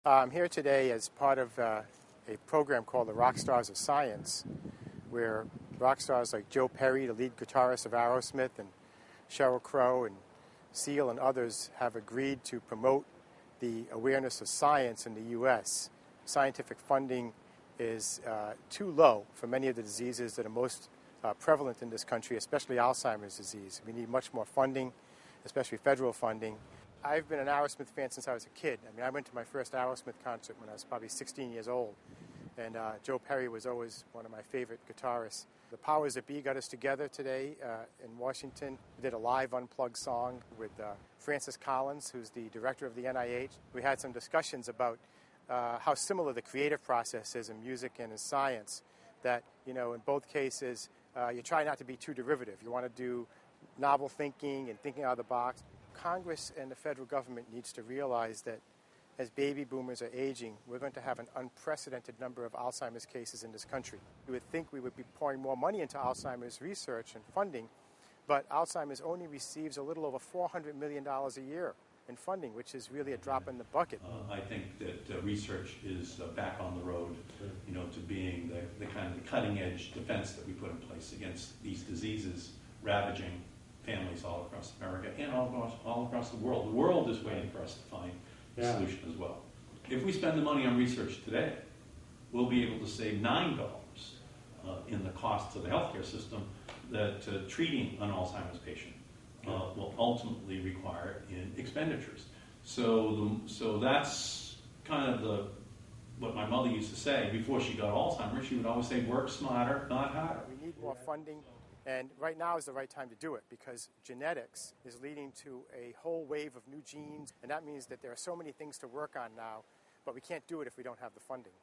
I'm here today as part of a program called the Rock Stars of Science, where rock stars like Joe Perry, the lead guitarist of Aerosmith, and Sheryl Crow and Seal and others have agreed to promote the awareness of science in the U.S. Scientific funding is too low for many of the diseases that are most prevalent in this country, especially Alzheimer's disease. We need much more funding, especially federal funding. I've been an Aerosmith fan since I was a kid. I mean, I went to my first Aerosmith concert when I was probably 16 years old, and Joe Perry was always one of my favorite guitarists. The powers that be got us together today in Washington. We did a live unplugged song with Francis Collins, who's the director of the NIH. We had some discussions about how similar the creative process is in music and in science, that, you know, in both cases, you try not to be too derivative. You want to do novel thinking and thinking out of the box. Congress and the federal government needs to realize that as baby boomers are aging, we're going to have an unprecedented number of Alzheimer's cases in this country. You would think we would be pouring more money into Alzheimer's research and funding, but Alzheimer's only receives a little over $400 million a year in funding, which is really a drop in the bucket. I think that research is back on the road, you know, to being the kind of the cutting-edge defense that we put in place against these diseases ravaging families all across America and all across the world. The world is waiting for us to find a solution as well. If we spend the money on research today, we'll be able to save $9 in the costs of the healthcare system that treating an Alzheimer's patient will ultimately require in expenditures. So that's kind of what my mother used to say before she got Alzheimer's. She would always say, work smarter, not harder. We need more funding. And right now is the right time to do it because genetics is leading to a whole wave of new genes, and that means that there are so many things to work on now, but we can't do it if we don't have the funding.